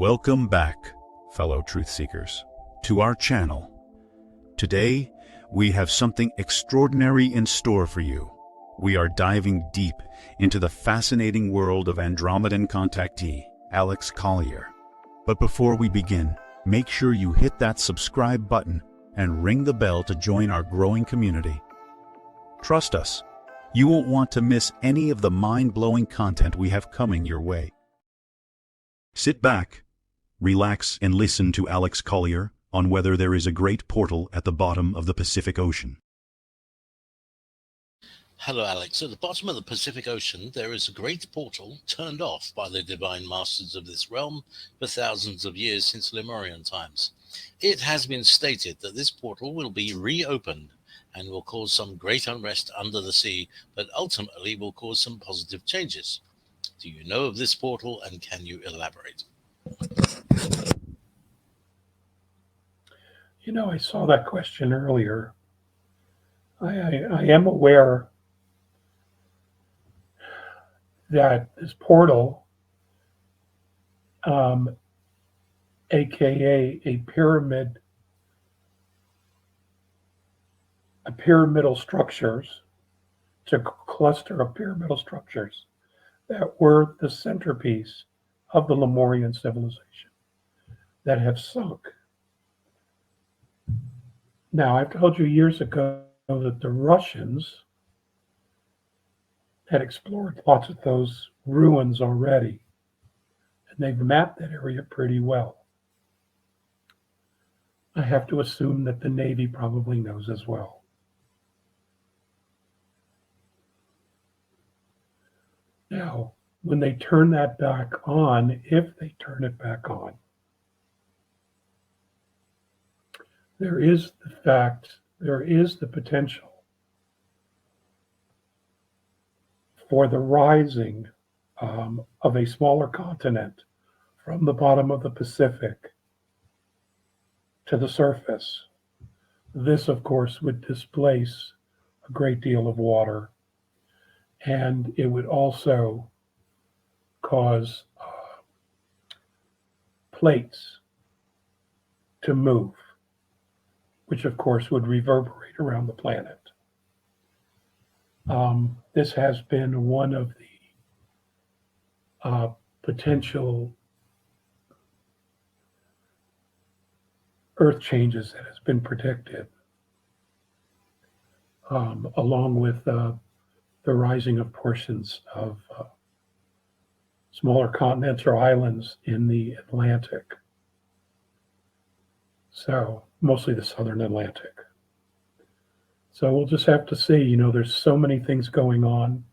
Welcome back, fellow truth seekers, to our channel. Today, we have something extraordinary in store for you. We are diving deep into the fascinating world of Andromedan contactee, Alex Collier. But before we begin, make sure you hit that subscribe button and ring the bell to join our growing community. Trust us, you won't want to miss any of the mind-blowing content we have coming your way. Sit back, relax, and listen to Alex Collier on whether there is a great portal at the bottom of the Pacific Ocean. Hello, Alex. At the bottom of the Pacific Ocean, there is a great portal turned off by the divine masters of this realm for thousands of years since Lemurian times. It has been stated that this portal will be reopened and will cause some great unrest under the sea, but ultimately will cause some positive changes. Do you know of this portal, and can you elaborate? You know, I saw that question earlier. I am aware that this portal, aka a pyramidal structures, it's a cluster of pyramidal structures that were the centerpiece of the Lemurian civilization that have sunk. Now, I've told you years ago that the Russians had explored lots of those ruins already, and they've mapped that area pretty well. I have to assume that the Navy probably knows as well. Now, when they turn that back on, if they turn it back on, there is the potential for the rising of a smaller continent from the bottom of the Pacific to the surface. This, of course, would displace a great deal of water, and it would also cause plates to move, which of course would reverberate around the planet. This has been one of the potential Earth changes that has been predicted, along with the rising of portions of smaller continents or islands in the Atlantic. So mostly the southern Atlantic. So we'll just have to see. There's so many things going on.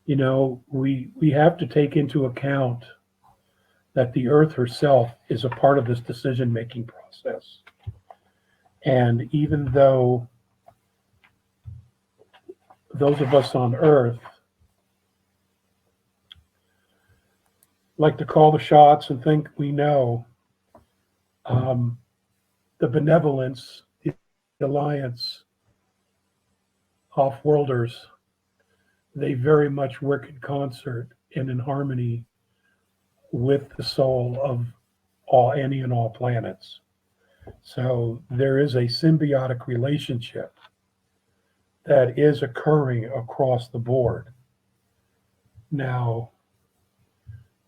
We have to take into account that the Earth herself is a part of this decision-making process. And even though those of us on Earth like to call the shots and think we know, the benevolence, the alliance, off-worlders, they very much work in concert and in harmony with the soul of any and all planets. So there is a symbiotic relationship that is occurring across the board. Now,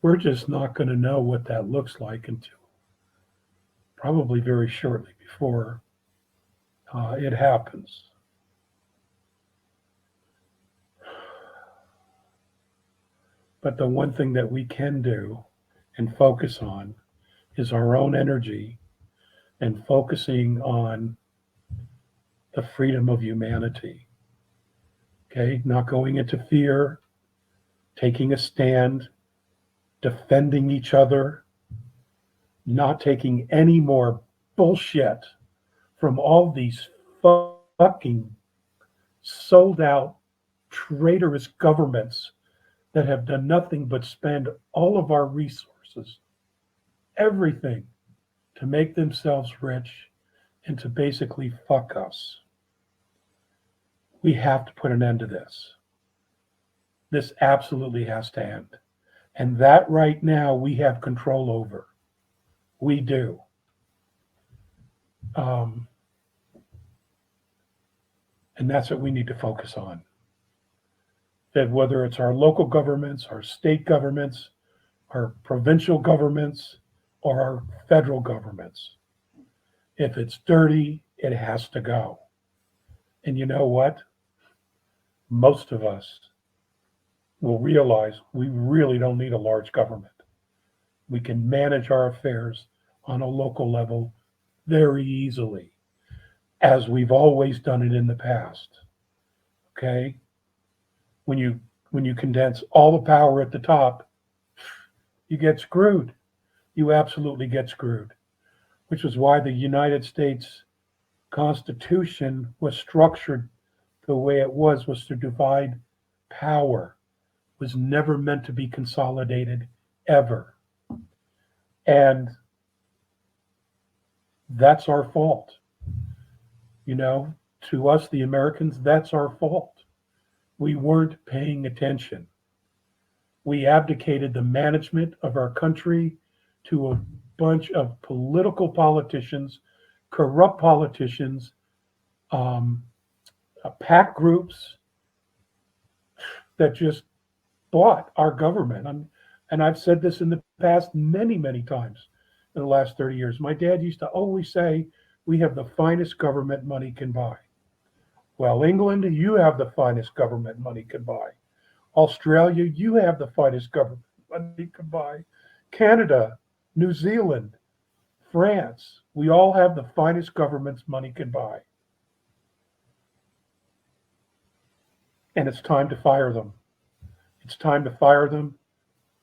we're just not going to know what that looks like until probably very shortly before it happens. But the one thing that we can do and focus on is our own energy and focusing on the freedom of humanity. Okay, not going into fear, taking a stand, defending each other, not taking any more bullshit from all these fucking sold out traitorous governments that have done nothing but spend all of our resources, everything, to make themselves rich and to basically fuck us. We have to put an end to this. This absolutely has to end. And that right now we have control over. We do. And that's what we need to focus on. That whether it's our local governments, our state governments, our provincial governments, or our federal governments, if it's dirty, it has to go. And you know what? Most of us will realize we really don't need a large government. We can manage our affairs on a local level very easily, as we've always done it in the past. Okay? When you condense all the power at the top, you get screwed. You absolutely get screwed. Which is why the United States Constitution was structured the way it was to divide power. It was never meant to be consolidated, ever. And that's our fault. You know, to us, the Americans, that's our fault. We weren't paying attention. We abdicated the management of our country to a bunch of political politicians, corrupt politicians, PAC groups that just bought our government. And I've said this in the past many, many times in the last 30 years. My dad used to always say, we have the finest government money can buy. Well, England, you have the finest government money can buy. Australia, you have the finest government money can buy. Canada, New Zealand, France, we all have the finest governments money can buy. And it's time to fire them. It's time to fire them,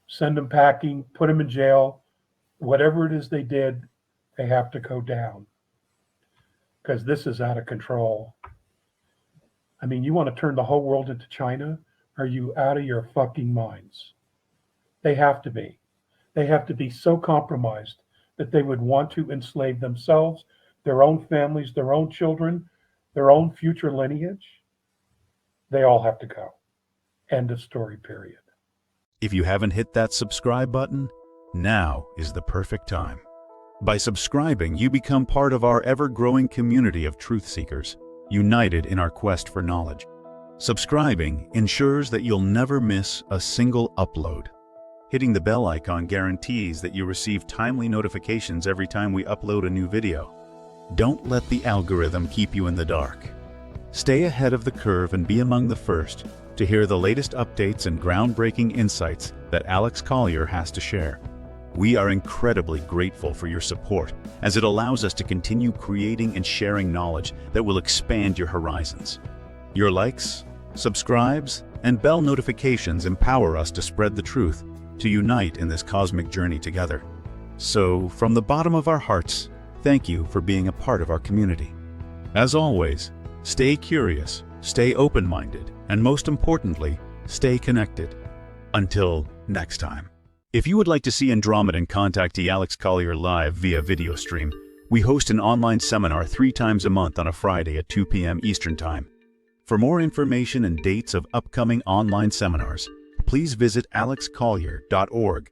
send them packing, put them in jail. Whatever it is they did, they have to go down. Because this is out of control. I mean, you want to turn the whole world into China? Are you out of your fucking minds? They have to be. They have to be so compromised that they would want to enslave themselves, their own families, their own children, their own future lineage. They all have to go. End of story, period. If you haven't hit that subscribe button, now is the perfect time. By subscribing, you become part of our ever-growing community of truth seekers, united in our quest for knowledge. Subscribing ensures that you'll never miss a single upload. Hitting the bell icon guarantees that you receive timely notifications every time we upload a new video. Don't let the algorithm keep you in the dark. Stay ahead of the curve and be among the first to hear the latest updates and groundbreaking insights that Alex Collier has to share. We are incredibly grateful for your support, as it allows us to continue creating and sharing knowledge that will expand your horizons. Your likes, subscribes, and bell notifications empower us to spread the truth, to unite in this cosmic journey together. So, from the bottom of our hearts, thank you for being a part of our community. As always, stay curious, stay open-minded, and most importantly, stay connected. Until next time. If you would like to see Andromedan contactee Alex Collier live via video stream, we host an online seminar 3 times a month on a Friday at 2 p.m. Eastern Time. For more information and dates of upcoming online seminars, please visit alexcollier.org.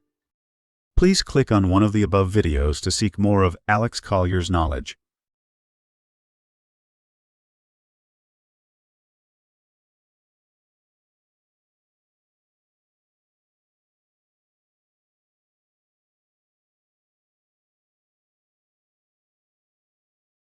Please click on one of the above videos to seek more of Alex Collier's knowledge.